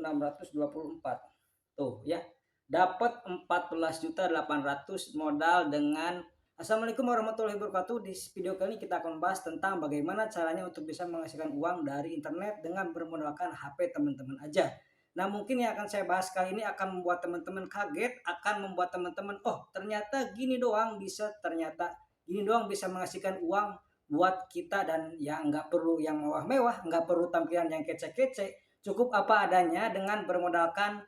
2.624. Tuh ya. Dapat 14.800.000 modal dengan Assalamualaikum warahmatullahi wabarakatuh. Di video kali ini kita akan bahas tentang bagaimana caranya untuk bisa menghasilkan uang dari internet dengan bermodalkan HP teman-teman aja. Nah, mungkin yang akan saya bahas kali ini akan membuat teman-teman kaget, akan membuat teman-teman, oh ternyata gini doang bisa, ternyata gini doang bisa menghasilkan uang buat kita, dan ya nggak perlu yang mewah-mewah, nggak perlu tampilan yang kece-kece, cukup apa adanya dengan bermodalkan,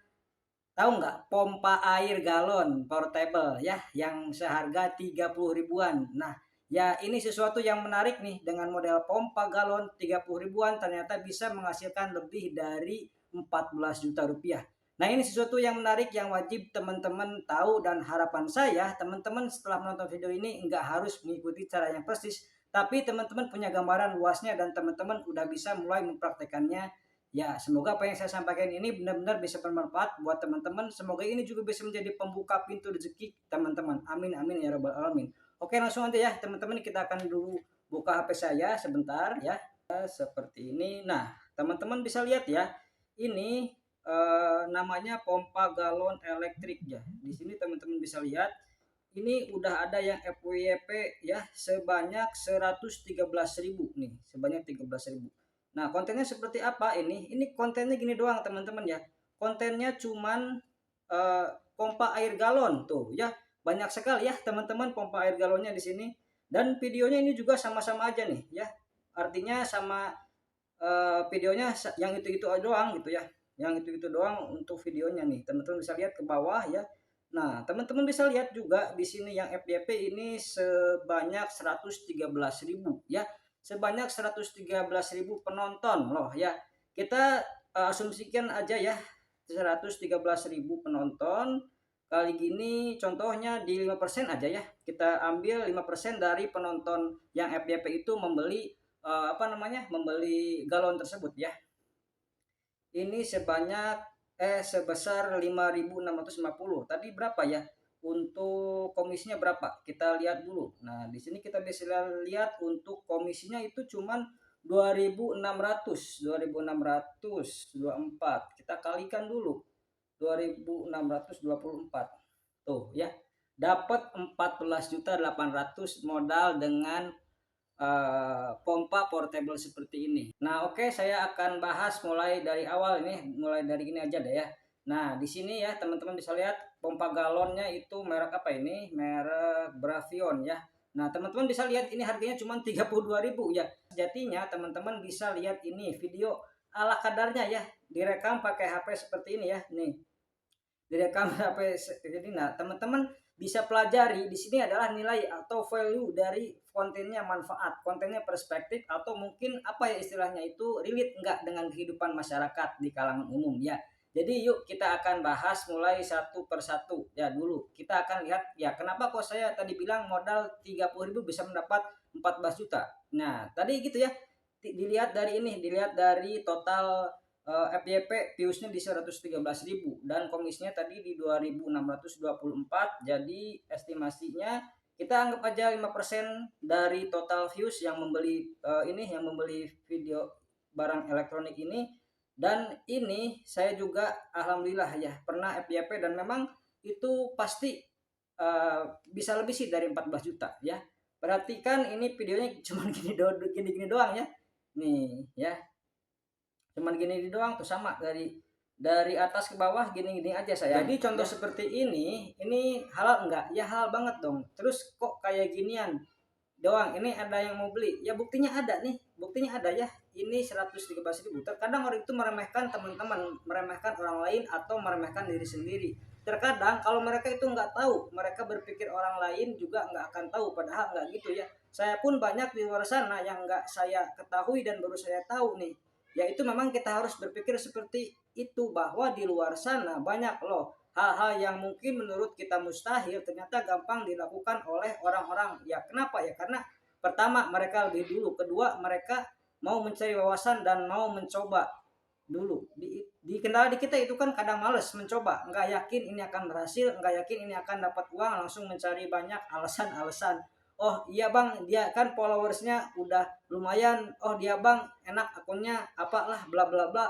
tahu nggak, pompa air galon portable ya, yang seharga 30 ribuan. Nah, ya ini sesuatu yang menarik nih, dengan model pompa galon 30 ribuan ternyata bisa menghasilkan lebih dari 14 juta rupiah. Nah, ini sesuatu yang menarik yang wajib teman-teman tahu, dan harapan saya teman-teman setelah menonton video ini nggak harus mengikuti cara yang persis, tapi teman-teman punya gambaran luasnya dan teman-teman udah bisa mulai mempraktekannya. Ya, semoga apa yang saya sampaikan ini benar-benar bisa bermanfaat buat teman-teman. Semoga ini juga bisa menjadi pembuka pintu rezeki teman-teman. Amin amin ya rabbal alamin. Oke, langsung aja ya teman-teman, kita akan dulu buka HP saya sebentar ya. Seperti ini. Nah, teman-teman bisa lihat ya. Ini namanya pompa galon elektrik ya. Di sini teman-teman bisa lihat ini udah ada yang FWP ya, sebanyak 113.000 nih, sebanyak 13.000. Nah, kontennya seperti apa ini? Ini kontennya gini doang teman-teman ya. Kontennya cuman pompa air galon tuh ya. Banyak sekali ya teman-teman pompa air galonnya di sini. Dan videonya ini juga sama-sama aja nih ya. Artinya sama videonya yang itu-itu doang gitu ya. Yang itu-itu doang untuk videonya nih. Teman-teman bisa lihat ke bawah ya. Nah, teman-teman bisa lihat juga di sini yang FYP ini sebanyak 113.000 ya, sebanyak 113.000 penonton loh ya. Kita asumsikan aja ya, 113.000 penonton kali gini, contohnya di 5% aja ya. Kita ambil 5% dari penonton yang FYP itu membeli membeli galon tersebut ya. Ini sebesar 5.650. Tadi berapa ya? Untuk komisinya berapa? Kita lihat dulu. Nah, di sini kita bisa lihat untuk komisinya itu cuman 2.600, 2.624. Kita kalikan dulu. 2.624. Tuh ya. Dapat 14.800.000 modal dengan pompa portable seperti ini. Nah, oke, saya akan bahas mulai dari awal ini, mulai dari ini aja deh ya. Nah, di sini ya teman-teman bisa lihat pompa galonnya itu merek apa ini? Merek Bravion ya. Nah, teman-teman bisa lihat ini harganya cuma 32.000 ya. Sejatinya teman-teman bisa lihat ini video ala kadarnya ya, direkam pakai HP seperti ini ya. Nih, direkam HP jadi. Nah, teman-teman bisa pelajari di sini adalah nilai atau value dari kontennya, manfaat kontennya, perspektif, atau mungkin apa ya istilahnya itu, relate enggak dengan kehidupan masyarakat di kalangan umum ya. Jadi yuk kita akan bahas mulai satu persatu ya. Dulu kita akan lihat ya, kenapa kok saya tadi bilang modal 30.000 bisa mendapat 14 juta. Nah, tadi gitu ya, dilihat dari ini, dilihat dari total FYP viewsnya di 113.000 dan komisinya tadi di 2.624. Jadi estimasinya kita anggap aja 5% dari total views yang membeli yang membeli video barang elektronik ini. Dan ini saya juga alhamdulillah ya pernah FYP, dan memang itu pasti bisa lebih sih dari 14 juta ya. Perhatikan ini videonya cuma gini doang ya. Nih ya, cuman gini doang tuh, sama dari atas ke bawah gini-gini aja saya. Jadi contoh ya, seperti ini halal enggak? Ya halal banget dong. Terus kok kayak ginian doang, ini ada yang mau beli? Ya buktinya ada nih, buktinya ada ya. Ini 113.000. Terkadang orang itu meremehkan teman-teman, meremehkan orang lain, atau meremehkan diri sendiri. Terkadang kalau mereka itu nggak tahu, mereka berpikir orang lain juga nggak akan tahu, padahal nggak gitu ya. Saya pun banyak di luar sana yang nggak saya ketahui dan baru saya tahu nih. Yaitu memang kita harus berpikir seperti itu, bahwa di luar sana banyak loh hal-hal yang mungkin menurut kita mustahil ternyata gampang dilakukan oleh orang-orang. Ya kenapa ya? Karena pertama mereka lebih dulu, kedua mereka mau mencari wawasan dan mau mencoba dulu. Di kendala di kita itu kan kadang males mencoba, nggak yakin ini akan berhasil, nggak yakin ini akan dapat uang, langsung mencari banyak alasan-alasan. Oh iya bang, dia kan followersnya udah lumayan, oh dia bang enak akunnya, apalah bla bla bla.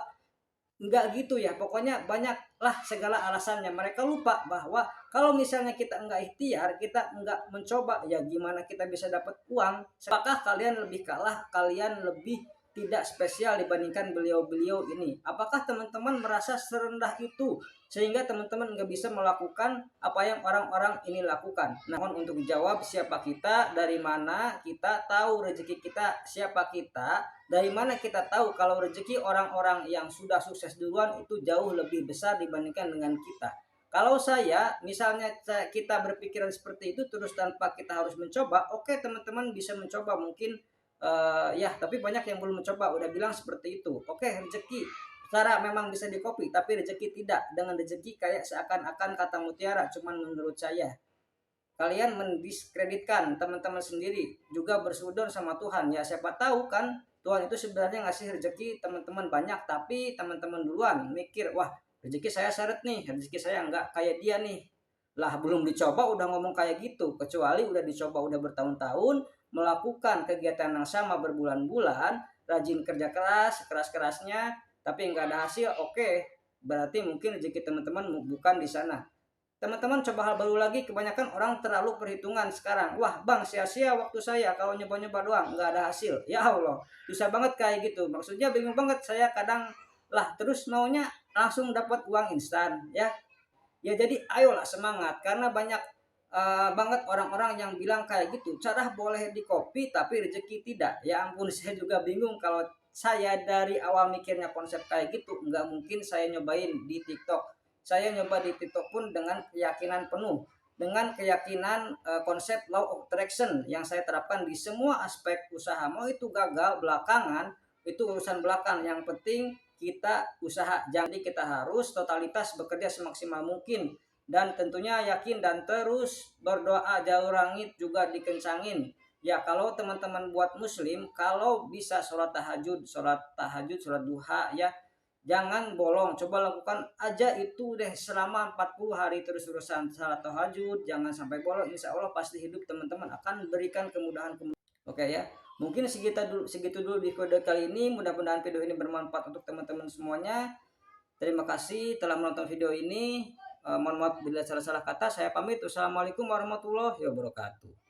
Enggak gitu ya, pokoknya banyaklah segala alasannya. Mereka lupa bahwa kalau misalnya kita enggak ikhtiar, kita enggak mencoba, ya gimana kita bisa dapat uang? Apakah kalian lebih kalah, kalian lebih tidak spesial dibandingkan beliau-beliau ini? Apakah teman-teman merasa serendah itu sehingga teman-teman nggak bisa melakukan apa yang orang-orang ini lakukan? Nah, untuk jawab siapa kita, dari mana kita tahu rezeki kita, siapa kita, dari mana kita tahu kalau rezeki orang-orang yang sudah sukses duluan itu jauh lebih besar dibandingkan dengan kita. Kalau saya, misalnya kita berpikiran seperti itu terus tanpa kita harus mencoba, oke teman-teman bisa mencoba mungkin ya, tapi banyak yang belum mencoba, udah bilang seperti itu. Oke, rezeki cara memang bisa dikopi, tapi rezeki tidak. Dengan rezeki kayak seakan-akan kata mutiara, cuman menurut saya kalian mendiskreditkan teman-teman sendiri, juga bersudon sama Tuhan. Ya siapa tahu kan Tuhan itu sebenarnya ngasih rezeki teman-teman banyak, tapi teman-teman duluan mikir, wah rezeki saya seret nih, rezeki saya nggak kayak dia nih. Lah belum dicoba udah ngomong kayak gitu, kecuali udah dicoba udah bertahun-tahun, melakukan kegiatan yang sama berbulan-bulan, rajin kerja keras, keras-kerasnya, tapi nggak ada hasil, oke, berarti mungkin rezeki teman-teman bukan di sana. Teman-teman coba hal baru lagi, kebanyakan orang terlalu perhitungan sekarang. Wah bang, sia-sia waktu saya kalau nyoba-nyoba doang, nggak ada hasil. Ya Allah, susah banget kayak gitu. Maksudnya bingung banget saya kadang, lah terus maunya langsung dapat uang instan ya. Ya jadi ayolah semangat, karena banyak banget orang-orang yang bilang kayak gitu. Cara boleh di copy tapi rezeki tidak. Ya ampun, saya juga bingung kalau saya dari awal mikirnya konsep kayak gitu, nggak mungkin saya nyobain di TikTok. Saya nyoba di TikTok pun dengan keyakinan penuh, dengan keyakinan konsep law of attraction yang saya terapkan di semua aspek usaha. Mau itu gagal belakangan, itu urusan belakang. Yang penting kita usaha. Jadi kita harus totalitas bekerja semaksimal mungkin, dan tentunya yakin dan terus berdoa, jauh langit juga dikencangin. Ya kalau teman-teman buat muslim, kalau bisa sholat tahajud, sholat duha ya, jangan bolong, coba lakukan aja itu deh selama 40 hari terus-terusan salat tahajud, jangan sampai bolong. Insya Allah pasti hidup teman-teman akan berikan kemudahan. Oke ya, mungkin segitu dulu di kode kali ini. Mudah-mudahan video ini bermanfaat untuk teman-teman semuanya. Terima kasih telah menonton video ini. Mohon maaf bila salah-salah kata. Saya pamit. Wassalamualaikum warahmatullahi wabarakatuh.